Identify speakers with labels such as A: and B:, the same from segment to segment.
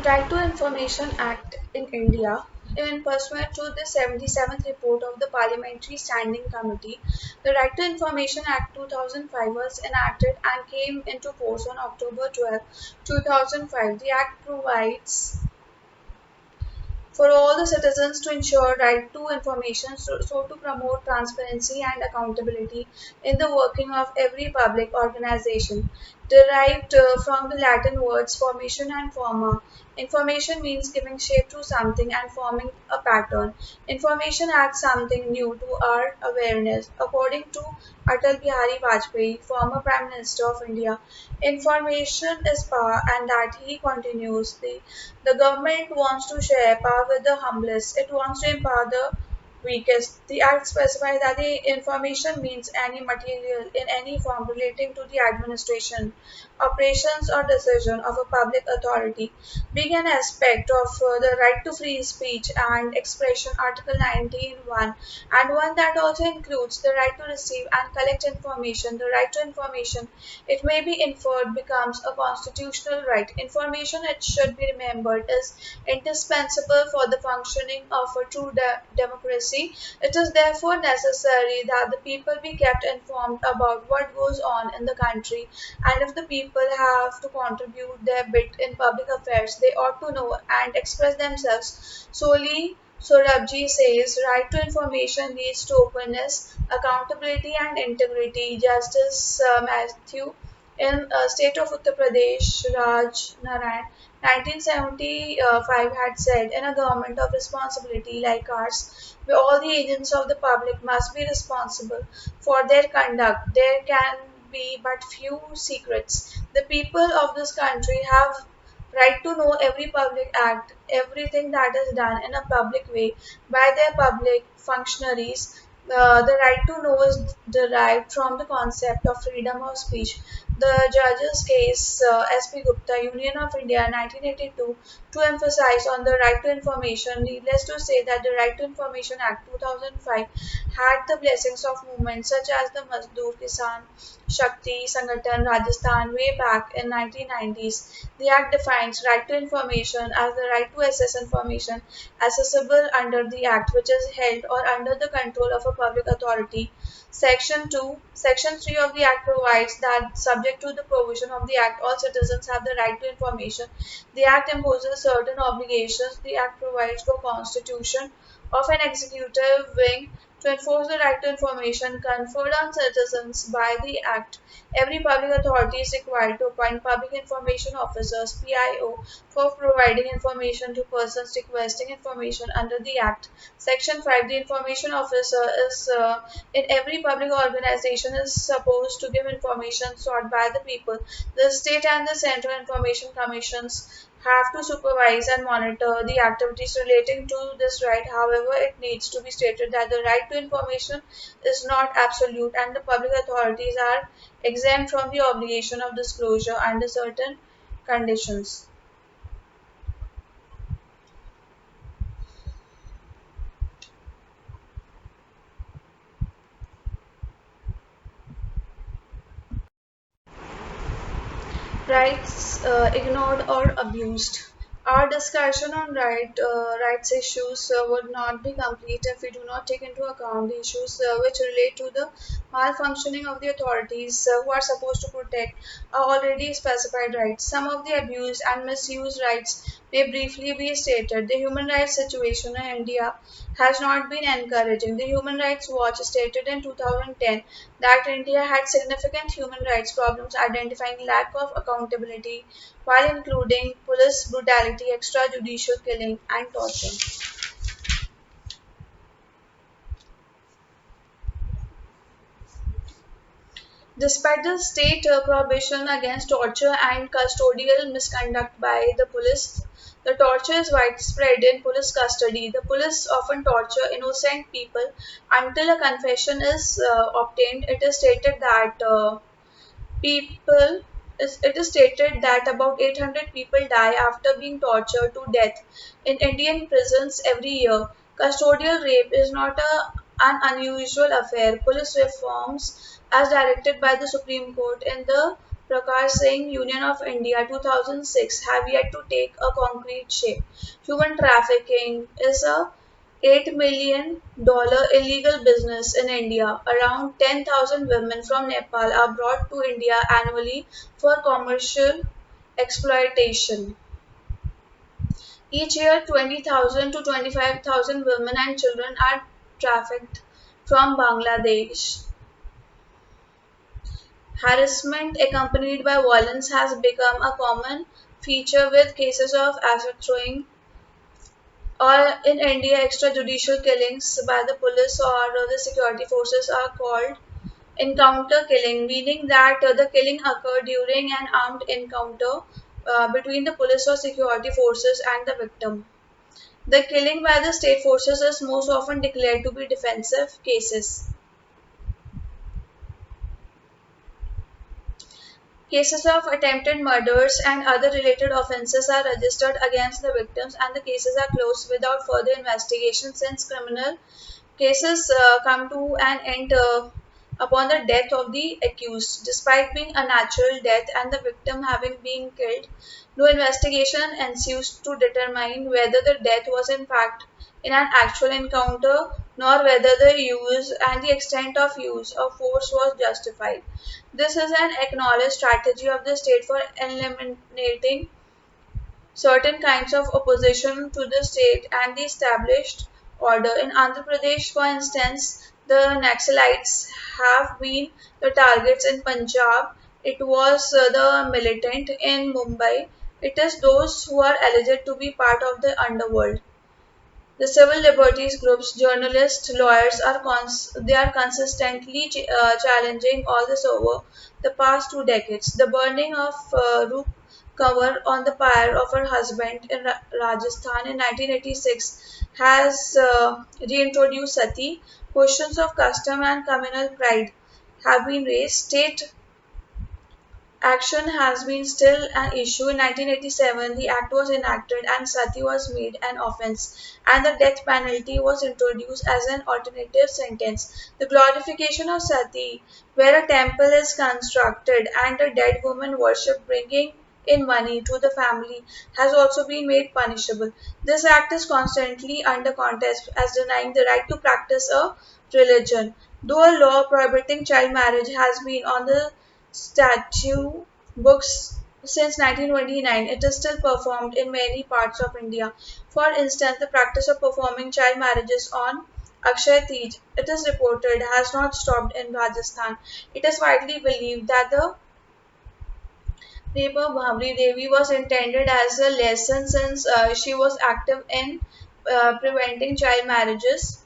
A: Right to Information Act in India, in pursuant to the 77th report of the Parliamentary Standing Committee, the Right to Information Act 2005 was enacted and came into force on October 12, 2005. The Act provides for all the citizens to ensure right to information, so to promote transparency and accountability in the working of every public organization. Derived from the Latin words formation and forma. Information means giving shape to something and forming a pattern. Information adds something new to our awareness. According to Atal Bihari Vajpayee, former Prime Minister of India, information is power, and that he continues. The government wants to share power with the humblest. It wants to empower the weakest. The Act specifies that the information means any material in any form relating to the administration, operations, or decision of a public authority, being an aspect of the right to free speech and expression, Article 19(1), and one that also includes the right to receive and collect information. The right to information, it may be inferred, becomes a constitutional right. Information, it should be remembered, is indispensable for the functioning of a true democracy. It is therefore necessary that the people be kept informed about what goes on in the country, and if the people have to contribute their bit in public affairs, they ought to know and express themselves solely. Sorabji says right to information leads to openness, accountability, and integrity. Justice Matthew in state of Uttar Pradesh, Raj Narayan, 1975 had said, in a government of responsibility like ours, where all the agents of the public must be responsible for their conduct, there can be but few secrets. The people of this country have right to know every public act, everything that is done in a public way by their public functionaries. The right to know is derived from the concept of freedom of speech. The judge's case, S.P. Gupta, Union of India, 1982, to emphasize on the right to information, needless to say that the Right to Information Act 2005 had the blessings of movements such as the Mazdoor Kisan Shakti Sangathan Rajasthan way back in 1990s. The Act defines right to information as the right to access information accessible under the Act, which is held or under the control of a public authority. Section 2, Section 3 of the Act provides that, subject to the provision of the Act, all citizens have the right to information. The Act imposes certain obligations. The Act provides for constitution of an executive wing to enforce the right to information conferred on citizens by the Act. Every public authority is required to appoint public information officers (PIO) for providing information to persons requesting information under the Act. Section 5, the information officer is in every public organization is supposed to give information sought by the people. The state and the central information commissions have to supervise and monitor the activities relating to this right. However, it needs to be stated that the right to information is not absolute, and the public authorities are exempt from the obligation of disclosure under certain conditions. Rights ignored or abused. Our discussion on rights issues would not be complete if we do not take into account the issues which relate to the malfunctioning of the authorities who are supposed to protect our already specified rights. Some of the abused and misused rights may briefly be stated. The human rights situation in India has not been encouraging. The Human Rights Watch stated in 2010 that India had significant human rights problems, identifying lack of accountability while including police brutality, extrajudicial killing, and torture. Despite the state prohibition against torture and custodial misconduct by the police, the torture is widespread in police custody. The police often torture innocent people until a confession is obtained. It is stated that about 800 people die after being tortured to death in Indian prisons every year. Custodial rape is not an unusual affair. Police reforms, as directed by the Supreme Court in the Prakash Singh, Union of India 2006 have yet to take a concrete shape. Human trafficking is a $8 million illegal business in India. Around 10,000 women from Nepal are brought to India annually for commercial exploitation. Each year, 20,000 to 25,000 women and children are trafficked from Bangladesh. Harassment accompanied by violence has become a common feature with cases of acid throwing or in India extrajudicial killings by the police or the security forces are called encounter killing, meaning that the killing occurred during an armed encounter between the police or security forces and the victim. The killing by the state forces is most often declared to be defensive cases. Cases of attempted murders and other related offences are registered against the victims and the cases are closed without further investigation since criminal cases come to an end upon the death of the accused. Despite being a natural death and the victim having been killed, no investigation ensues to determine whether the death was in fact in an actual encounter nor whether the use and the extent of use of force was justified. This is an acknowledged strategy of the state for eliminating certain kinds of opposition to the state and the established order. In Andhra Pradesh, for instance, the Naxalites have been the targets in Punjab. It was the militant in Mumbai. It is those who are alleged to be part of the underworld. The civil liberties groups, journalists, lawyers they are consistently challenging all this over the past 2 decades. The burning of Roop Kaur on the pyre of her husband in Rajasthan in 1986 has reintroduced sati. Questions of custom and communal pride have been raised. State action has been still an issue. In 1987, the act was enacted and sati was made an offence, and the death penalty was introduced as an alternative sentence. The glorification of sati, where a temple is constructed and a dead woman worshipped, bringing in money to the family, has also been made punishable. This act is constantly under contest as denying the right to practice a religion. Though a law prohibiting child marriage has been on the statute books since 1929, it is still performed in many parts of India. For instance, the practice of performing child marriages on Akshaya Teej, it is reported, has not stopped in Rajasthan. It is widely believed that the rape of Bhabri Devi was intended as a lesson since she was active in preventing child marriages.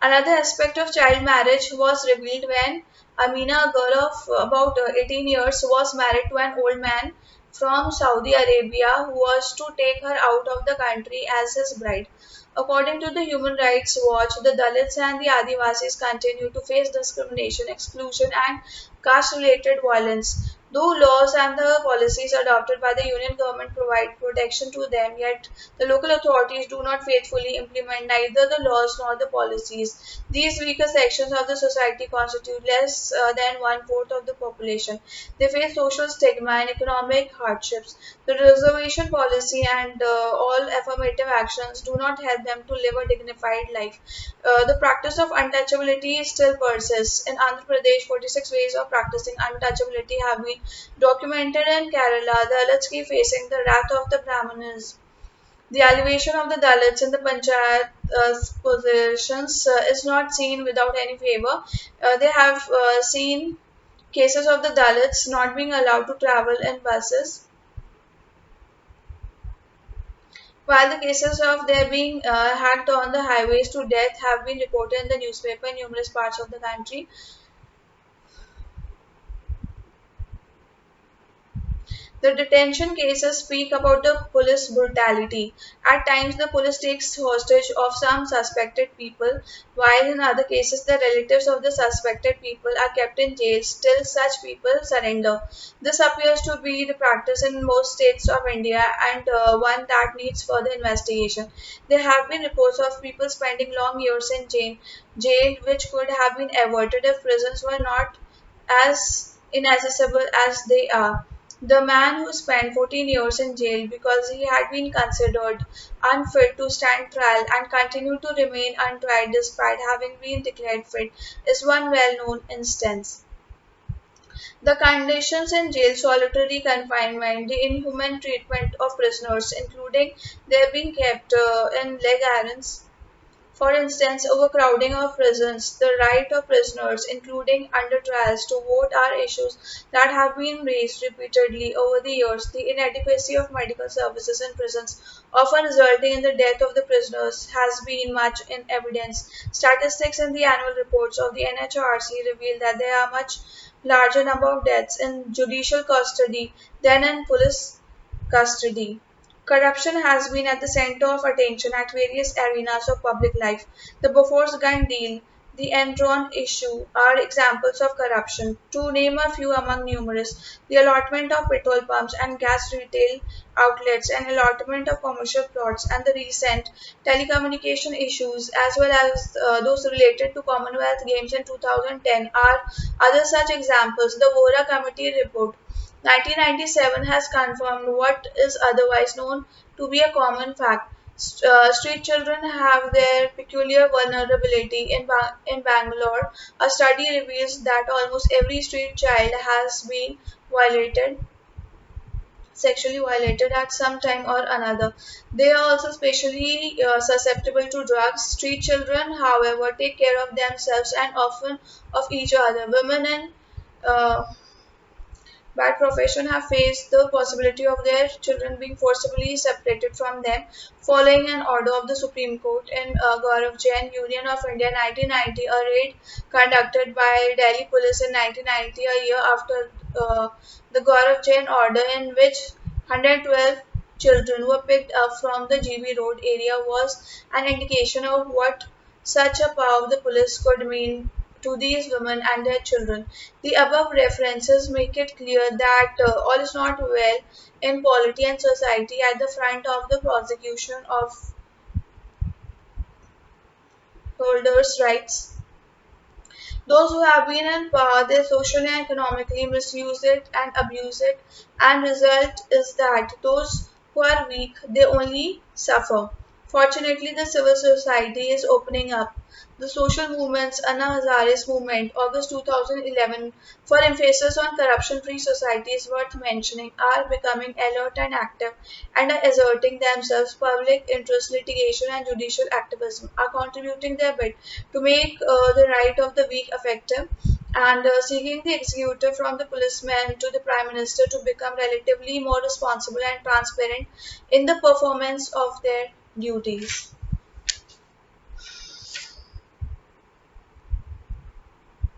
A: Another aspect of child marriage was revealed when Amina, a girl of about 18 years, was married to an old man from Saudi Arabia who was to take her out of the country as his bride. According to the Human Rights Watch, the Dalits and the Adivasis continue to face discrimination, exclusion, and caste related violence. Though laws and the policies adopted by the union government provide protection to them, yet the local authorities do not faithfully implement neither the laws nor the policies. These weaker sections of the society constitute less than one-fourth of the population. They face social stigma and economic hardships. The reservation policy and all affirmative actions do not help them to live a dignified life. The practice of untouchability still persists. In Andhra Pradesh, 46 ways of practicing untouchability have been documented in Kerala. The Dalits keep facing the wrath of the Brahmanas. The elevation of the Dalits in the Panchayat positions is not seen without any favor. They have seen cases of the Dalits not being allowed to travel in buses, while the cases of their being hacked on the highways to death have been reported in the newspaper in numerous parts of the country. The detention cases speak about the police brutality. At times, the police takes hostage of some suspected people, while in other cases, the relatives of the suspected people are kept in jail till such people surrender. This appears to be the practice in most states of India and one that needs further investigation. There have been reports of people spending long years in jail which could have been averted if prisons were not as inaccessible as they are. The man who spent 14 years in jail because he had been considered unfit to stand trial and continued to remain untried despite having been declared fit is one well known instance. The conditions in jail, solitary confinement, the inhuman treatment of prisoners, including their being kept in leg irons, for instance, overcrowding of prisons, the right of prisoners, including under trials, to vote are issues that have been raised repeatedly over the years. The inadequacy of medical services in prisons, often resulting in the death of the prisoners, has been much in evidence. Statistics in the annual reports of the NHRC reveal that there are much larger number of deaths in judicial custody than in police custody. Corruption has been at the center of attention at various arenas of public life. The Bofors gun deal, the Enron issue are examples of corruption. To name a few among numerous, the allotment of petrol pumps and gas retail outlets and allotment of commercial plots and the recent telecommunication issues as well as those related to Commonwealth Games in 2010 are other such examples. The Vora Committee report 1997 has confirmed what is otherwise known to be a common fact. Street children have their peculiar vulnerability in Bangalore. A study reveals that almost every street child has been violated, sexually violated at some time or another. They are also especially susceptible to drugs. Street children, however, take care of themselves and often of each other. Women and bad profession have faced the possibility of their children being forcibly separated from them following an order of the Supreme Court in Gaurav Jain Union of India 1990. A raid conducted by Delhi police in 1990, a year after the Gaurav Jain order, in which 112 children were picked up from the GB Road area, was an indication of what such a power of the police could mean to these women and their children. The above references make it clear that all is not well in polity and society at the front of the prosecution of holders' rights. Those who have been in power, they socially and economically misuse it and abuse it, and result is that those who are weak, they only suffer. Fortunately, the civil society is opening up. The social movements, Anna Hazare's movement, August 2011, for emphasis on corruption-free societies worth mentioning, are becoming alert and active and are asserting themselves. Public interest litigation and judicial activism are contributing their bit to make the right of the weak effective and seeking the executive from the policeman to the prime minister to become relatively more responsible and transparent in the performance of their duties.